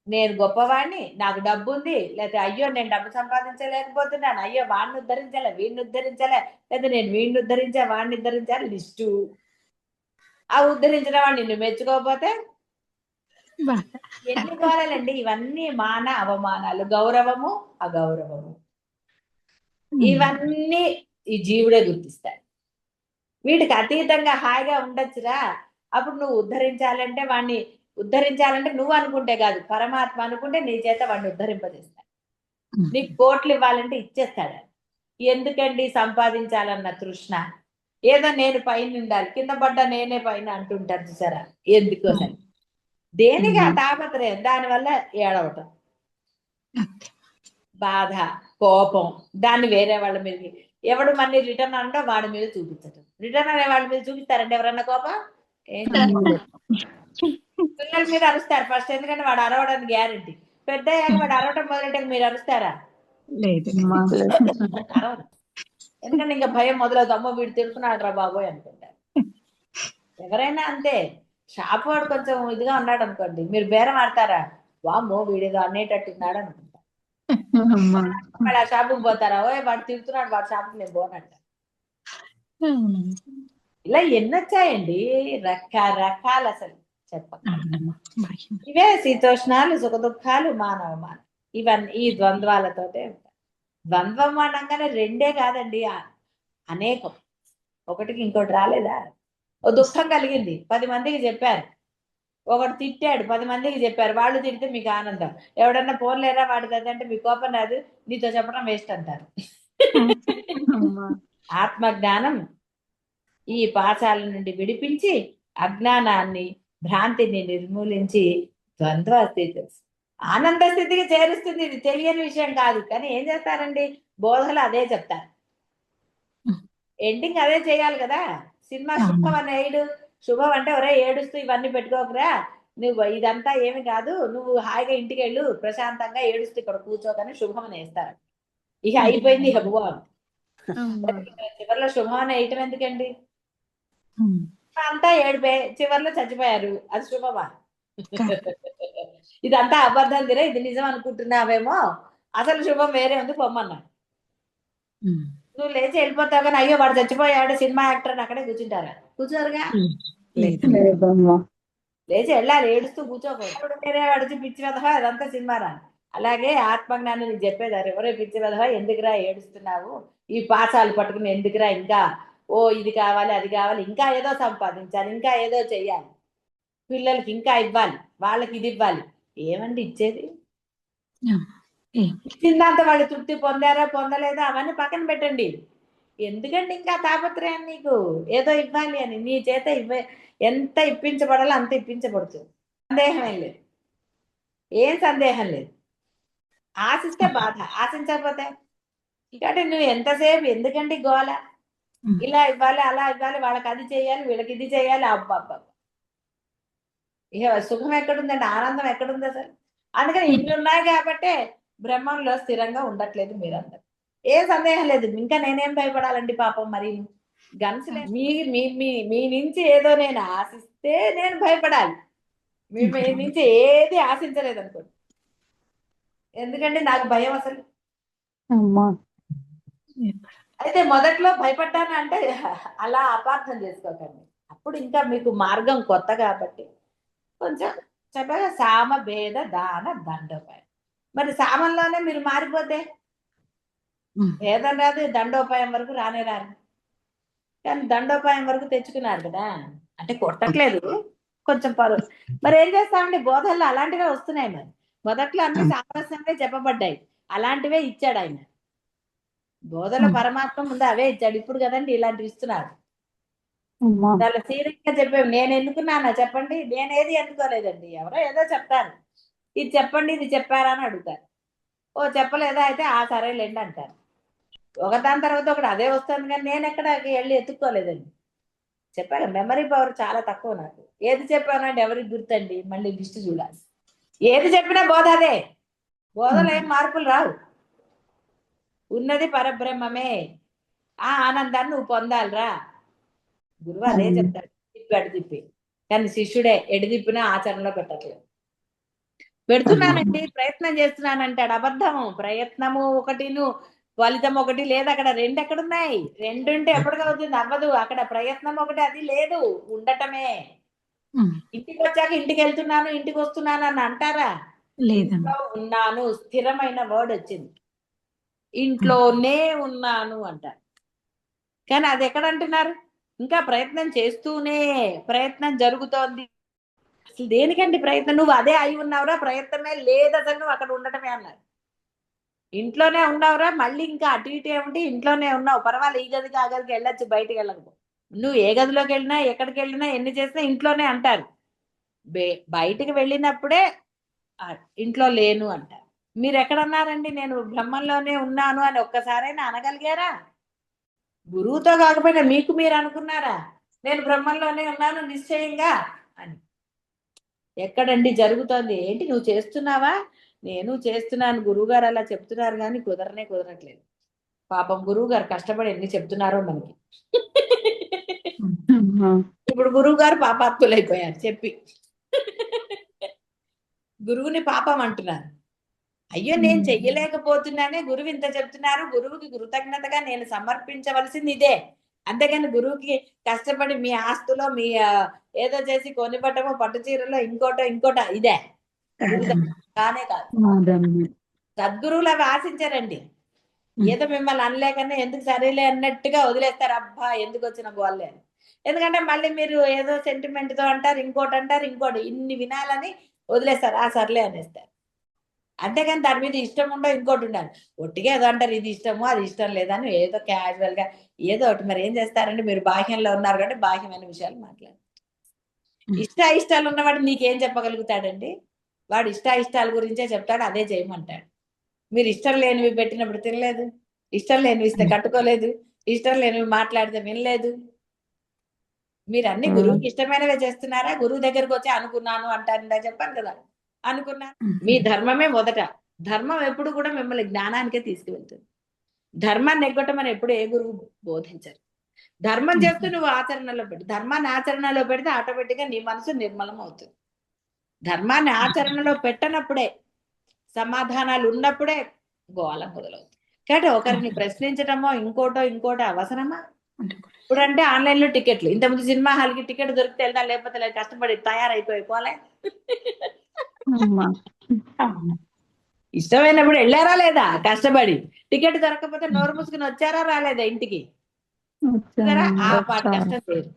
నేను గొప్పవాడిని, నాకు డబ్బు ఉంది, లేకపోతే అయ్యో నేను డబ్బు సంపాదించలేకపోతున్నాను, అయ్యో వాడిని ఉద్ధరించాలి, వీడిని ఉద్ధరించాలి, లేదా నేను వీడిని ఉద్ధరించా వాడిని ఉద్ధరించాలి లిస్టు. ఆ ఉద్ధరించిన వాడిని నిన్ను మెచ్చుకోకపోతే ఎన్ని గోళాలండి ఇవన్నీ. మాన అవమానాలు, గౌరవము అగౌరవము, ఇవన్నీ ఈ జీవుడే గుర్తిస్తాడు. వీటికి అతీతంగా హాయిగా ఉండొచ్చురా. అప్పుడు నువ్వు ఉద్ధరించాలంటే నువ్వు అనుకుంటే కాదు, పరమాత్మ అనుకుంటే నీ చేత వాడిని ఉద్ధరింపజేస్తాడు. నీకు కోట్లు ఇవ్వాలంటే ఇచ్చేస్తాడు. ఎందుకండి సంపాదించాలన్న తృష్ణ? ఏదో నేను పైన ఉండాలి, కింద పడ్డా నేనే పైన అంటుంటారు చూసారా, ఎందుకోసం? దేనికి ఆ తాపత్రయం? దానివల్ల ఏడవటం, బాధ, కోపం, దాన్ని వేరే వాళ్ళ మీద, ఎవడు మళ్ళీ రిటర్న్ అంటే వాడి మీద చూపించటం. రిటర్న్ అనే వాళ్ళ మీద చూపిస్తారండి ఎవరన్నా కోపం? ఏం పిల్లల మీద అరుస్తారు ఫస్ట్, ఎందుకంటే వాడు అరవడానికి గ్యారంటీ. పెద్ద అయ్యాక వాడు అరవటం మొదలెట్టాక మీరు అరుస్తారా? లేదు. అరవరు. ఎందుకంటే ఇంకా భయం మొదలవుతుంది, అమ్మో వీడు తిడుతున్నాడు రా బాబోయ్ అనుకుంటారు. ఎవరైనా అంతే. షాప్ వాడు కొంచెం ఇదిగా ఉన్నాడు అనుకోండి, మీరు బేరం ఆడతారా? వామ్మో వీడిగా అనేటట్టున్నాడు అనుకుంటారు. వాడు ఆ షాపుకి పోతారా? ఓయ్ వాడు తిడుతున్నాడు, వాడు షాపుకి నేను పోనంట. ఇలా ఎన్నొచ్చాయండి రకరకాలు, అసలు చెప్పక. ఇవే శీతోష్ణాలు, సుఖ దుఃఖాలు, మానవమానం, ఇవన్నీ ఈ ద్వంద్వాలతోటే ఉంటాయి. ద్వంద్వం అనగానే రెండే కాదండి, అనేకం. ఒకటికి ఇంకోటి రాలేదా? ఓ దుఃఖం కలిగింది, 10 మందికి చెప్పారు. ఒకడు తిట్టాడు, 10 మందికి చెప్పారు. వాళ్ళు తిడితే మీకు ఆనందం. ఎవడన్నా పోలేరా వాడికి అదంటే మీకు కోపం రాదు, నీతో చెప్పడం వేస్ట్ అంటారు. ఆత్మజ్ఞానం ఈ పాశాల నుండి విడిపించి అజ్ఞానాన్ని, భ్రాంతిని నిర్మూలించి ద్వంద్వ స్థితి, ఆనంద స్థితికి చేరుస్తుంది. ఇది తెలియని విషయం కాదు, కానీ ఏం చేస్తారండి, బోధలు అదే చెప్తారు, ఎండింగ్ అదే చేయాలి కదా. సినిమా శుభం అని ఏడు, శుభం అంటే ఒరే ఏడుస్తూ ఇవన్నీ పెట్టుకోకరా, నువ్వు ఇదంతా ఏమి కాదు, నువ్వు హాయిగా ఇంటికి వెళ్ళు, ప్రశాంతంగా ఏడుస్తూ ఇక్కడ కూర్చోకని శుభం అని వేస్తారు. ఇక అయిపోయింది, ఇక భువం. చివరిలో శుభం అని వేయటం ఎందుకండి? అంతా ఏడిపోయి చివరిలో చచ్చిపోయారు, అది శుభమా? ఇదంతా అబద్ధం తిరే, ఇది నిజం అనుకుంటున్నావేమో, అసలు శుభం వేరే ఉంది, పొమ్మన్నా. నువ్వు లేచి వెళ్ళిపోతావు, కానీ అయ్యో వాడు చచ్చిపోయాడు సినిమా యాక్టర్ అని అక్కడే కూర్చుంటారా? కూర్చోరుగా. లేచి వెళ్ళాలి, ఏడుస్తూ కూర్చోకూడదు. వేరే వాడిచి పిచ్చి వెధవా అదంతా సినిమారా. అలాగే ఆత్మజ్ఞానం నీకు చెప్పేదారు, ఎవరే పిచ్చి వెధవా ఎందుకురా ఏడుస్తున్నావు, ఈ పాసాలు పట్టుకుని ఎందుకురా, ఇంకా ఓ ఇది కావాలి అది కావాలి, ఇంకా ఏదో సంపాదించాలి, ఇంకా ఏదో చెయ్యాలి, పిల్లలకి ఇంకా ఇవ్వాలి, వాళ్ళకి ఇది ఇవ్వాలి. ఏమండి ఇచ్చేది? ఇచ్చిందంత వాళ్ళు తృప్తి పొందారా పొందలేదా అవన్నీ పక్కన పెట్టండి. ఎందుకండి ఇంకా తాపత్రయం నీకు, ఏదో ఇవ్వాలి అని? నీ చేత ఎంత ఇప్పించబడాలో అంత ఇప్పించబడుతుంది, సందేహం ఏం లేదు, ఏం సందేహం లేదు. ఆశిస్తే బాధ, ఆశించకపోతే అంటే నువ్వు ఎంతసేపు ఎందుకండి గోల? ఇలా ఇవ్వాలి అలా ఇవ్వాలి, వాళ్ళకి అది చేయాలి వీళ్ళకి ఇది చేయాలి, అబ్బబ్బ. ఇక సుఖం ఎక్కడుందండి, ఆనందం ఎక్కడుంది అసలు? అందుకని ఇన్ని ఉన్నాయి కాబట్టే బ్రహ్మంలో స్థిరంగా ఉండట్లేదు మీరందరూ. ఏ సందేహం లేదు. ఇంకా నేనేం భయపడాలండి పాపం, మరి గన్స్ మీ మీ మీ మీ నుంచి ఏదో నేను ఆశిస్తే నేను భయపడాలి, మీ నుంచి ఏది ఆశించలేదు అనుకోండి, ఎందుకంటే నాకు భయం అసలు. అయితే మొదట్లో భయపడ్డాను అంటే అలా అపార్థం చేసుకోకండి. అప్పుడు ఇంకా మీకు మార్గం కొత్త కాబట్టి కొంచెం చెప్పగా సామ భేద దాన దండోపాయం. మరి సామంలోనే మీరు మారిపోతే భేదం రాదు, దండోపాయం వరకు రానే రాదు. కానీ దండోపాయం వరకు తెచ్చుకున్నారు కదా, అంటే కొట్టట్లేదు కొంచెం మరి ఏం చేస్తామండి, బోధనలు అలాంటివే వస్తున్నాయి. మరి మొదట్లో అన్ని సామరస్యంగా చెప్పబడ్డాయి, అలాంటివే ఇచ్చాడు ఆయన. బోధన పరమాత్మ ముందు అవే ఇచ్చాడు, ఇప్పుడు కదండి ఇలాంటివి ఇస్తున్నాడు. చాలా సీరియస్ గా చెప్పాము. నేను ఎన్నుకున్నానా చెప్పండి? నేనేది ఎన్నుకోలేదండి, ఎవరో ఏదో చెప్తారు, ఇది చెప్పండి ఇది చెప్పారా అని అడుగుతారు. ఓ చెప్పలేదా, అయితే ఆ సరేలేండి అంటారు. ఒకదాని తర్వాత ఒకటి అదే వస్తుంది, కానీ నేను ఎక్కడ వెళ్ళి ఎత్తుక్కోలేదండి. చెప్పాను, మెమరీ పవర్ చాలా తక్కువ నాకు. ఏది చెప్పానంటే ఎవరికి గుర్తండి, మళ్ళీ లిస్ట్ చూడాలి. ఏది చెప్పినా బోధ అదే, బోధలో ఏం మార్పులు రావు. ఉన్నది పరబ్రహ్మమే, ఆ ఆనందాన్ని నువ్వు పొందాలిరా, గురువు అదే చెప్తాడు, తిప్పాడు తిప్పి. కానీ శిష్యుడే ఎడిదిప్పినా ఆచరణలో పెట్టట్లేదు. పెడుతున్నానండి, ప్రయత్నం చేస్తున్నానంటాడు. అబద్ధము. ప్రయత్నము ఒకటిను ఫలితం ఒకటి లేదు. అక్కడ రెండు ఎక్కడున్నాయి? రెండుంటే ఎప్పటికవుతుంది? అవ్వదు. అక్కడ ప్రయత్నం ఒకటి, అది లేదు, ఉండటమే. ఇంటికి వచ్చాక ఇంటికి వెళ్తున్నాను, ఇంటికి వస్తున్నాను అని అంటారా? ఇంట్లో ఉన్నాను, స్థిరమైన వర్డ్ వచ్చింది. ఇంట్లోనే ఉన్నాను అంటారు. కానీ అది ఎక్కడ అంటున్నారు? ఇంకా ప్రయత్నం చేస్తూనే, ప్రయత్నం జరుగుతోంది. అసలు దేనికండి ప్రయత్నం? నువ్వు అదే అయి ఉన్నావురా, ప్రయత్నమే లేదు అసలు, నువ్వు అక్కడ ఉండటమే అన్నారు. ఇంట్లోనే ఉన్నావురా, మళ్ళీ ఇంకా అటు ఇటు ఏమిటి, ఇంట్లోనే ఉన్నావు, పర్వాలేదు, ఈ గదికి ఆ గదికి వెళ్ళొచ్చు, బయటికి వెళ్ళకపో. నువ్వు ఏ గదిలోకి వెళ్ళినా, ఎక్కడికి వెళ్ళినా, ఎన్ని చేసినా ఇంట్లోనే అంటారు. బయటికి వెళ్ళినప్పుడే ఇంట్లో లేను అంటారు. మీరు ఎక్కడన్నారండి నేను బ్రహ్మంలోనే ఉన్నాను అని ఒక్కసారైనా అనగలిగారా? గురువుతో కాకపోయినా మీకు మీరు అనుకున్నారా నేను బ్రహ్మంలోనే ఉన్నాను నిశ్చయంగా అని? ఎక్కడండి జరుగుతోంది? ఏంటి నువ్వు చేస్తున్నావా? నేను చేస్తున్నాను, గురువు గారు అలా చెప్తున్నారు, కానీ కుదరట్లేదు. పాపం గురువు గారు కష్టపడి ఎన్ని చెప్తున్నారో మనకి. ఇప్పుడు గురువు గారు పాపాత్ములైపోయారు చెప్పి. గురువుని పాపం అంటున్నారు. అయ్యో నేను చెయ్యలేకపోతున్నానే, గురువు ఇంత చెప్తున్నారు, గురువుకి కృతజ్ఞతగా నేను సమర్పించవలసింది ఇదే. అంతేగాని గురువుకి కష్టపడి మీ ఆస్తులో మీ ఏదో చేసి కొనిపట్టమో, పట్టు చీరలో, ఇంకోటో ఇదే కానే కాదు. సద్గురువులు అవి ఆశించారండి. ఏదో మిమ్మల్ని అనలేకనే ఎందుకు సరేలే అన్నట్టుగా వదిలేస్తారు. అబ్బా ఎందుకు వచ్చిన గోళ్ళే అని. ఎందుకంటే మళ్ళీ మీరు ఏదో సెంటిమెంట్ తో అంటారు, ఇంకోటి ఇన్ని వినాలని వదిలేస్తారు. ఆ సర్లే అనేస్తారు. అంతేగాని దాని మీద ఇష్టం ఉండవు, ఇంకోటి ఉండాలి. ఒట్టిగా ఏదో అంటారు, ఇది ఇష్టము అది ఇష్టం లేదని ఏదో క్యాజువల్ గా ఏదో ఒకటి. మరి ఏం చేస్తారంటే మీరు బాహ్యంలో ఉన్నారు కాబట్టి బాహ్యమైన విషయాలు మాట్లాడారు. ఇష్టాలు ఉన్నవాడు నీకేం చెప్పగలుగుతాడండి? వాడు ఇష్టాల గురించే చెప్తాడు, అదే చేయమంటాడు. మీరు ఇష్టం లేనివి పెట్టినప్పుడు తినలేదు, ఇష్టం లేనివి ఇస్తే కట్టుకోలేదు, ఇష్టం లేనివి మాట్లాడితే వినలేదు. మీరు అన్ని గురువుకి ఇష్టమైనవే చేస్తున్నారా? గురువు దగ్గరకు వచ్చి అనుకున్నాను అంటారు, చెప్పాను కదా, అనుకున్నాను. మీ ధర్మమే మొదట. ధర్మం ఎప్పుడు కూడా మిమ్మల్ని జ్ఞానానికే తీసుకువెళ్తుంది. ధర్మాన్ని ఎగ్గొట్టమని ఎప్పుడు ఏ గురువు బోధించరు. ధర్మం చేస్తూ నువ్వు ఆచరణలో పెట్టు. ధర్మాన్ని ఆచరణలో పెడితే ఆటోమేటిక్ గా నీ మనసు నిర్మలం అవుతుంది. ధర్మాన్ని ఆచరణలో పెట్టనప్పుడే, సమాధానాలు ఉన్నప్పుడే గోళ మొదలవుతుంది. కాబట్టి ఒకరిని ప్రశ్నించటమో ఇంకోటో అవసరమా? ఇప్పుడంటే ఆన్లైన్ లో టికెట్లు. ఇంతకుముందు సినిమా హాల్ కి టికెట్ దొరికితే వెళ్దా, లేకపోతే లేదు, కష్టపడి తయారైపోయి పోలే. ఇష్టమైనప్పుడు వెళ్ళారా లేదా? కష్టపడి. టికెట్ దొరకకపోతే నోరు మూసుకుని వచ్చారా రాలేదా ఇంటికి? ఆ పాటి కష్టం లేదు.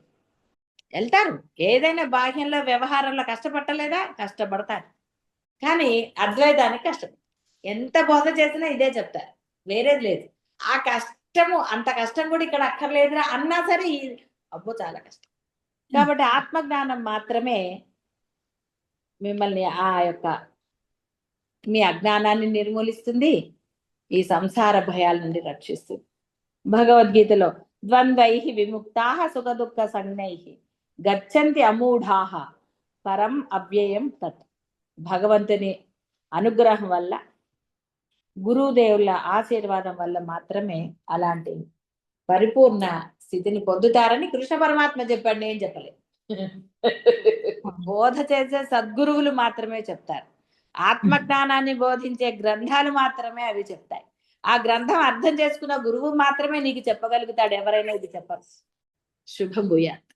వెళ్తారు. ఏదైనా బాహ్యంలో వ్యవహారంలో కష్టపడలేదా? కష్టపడతారు. కానీ అద్వైతానికి కష్టం. ఎంత బోధ చేసినా ఇదే చెప్తారు, వేరేది లేదు. ఆ కష్టము, అంత కష్టం కూడా ఇక్కడ అక్కర్లేదురా అన్నా సరే అబ్బో చాలా కష్టం. కాబట్టి ఆత్మజ్ఞానం మాత్రమే మిమ్మల్ని ఆ యొక్క మీ అజ్ఞానాన్ని నిర్మూలిస్తుంది, ఈ సంసార భయాల నుండి రక్షిస్తుంది. భగవద్గీతలో ద్వంద్వై విముక్తా సుఖ దుఃఖ సంజ్ఞై గచ్చంతి అమూఢాహ పరం అవ్యయం తత్. భగవంతుని అనుగ్రహం వల్ల, గురుదేవుల ఆశీర్వాదం వల్ల మాత్రమే అలాంటి పరిపూర్ణ స్థితిని పొందుతారని కృష్ణ పరమాత్మ చెప్పాడు, నేను చెప్పలేదు. బోధ చేసే సద్గురువులు మాత్రమే చెప్తారు. ఆత్మజ్ఞానాన్ని బోధించే గ్రంథాలు మాత్రమే అవి చెప్తాయి. ఆ గ్రంథం అర్థం చేసుకున్న గురువు మాత్రమే నీకు చెప్పగలుగుతాడు, ఎవరైనా ఇది చెప్పరు. శుభం భూయాత్.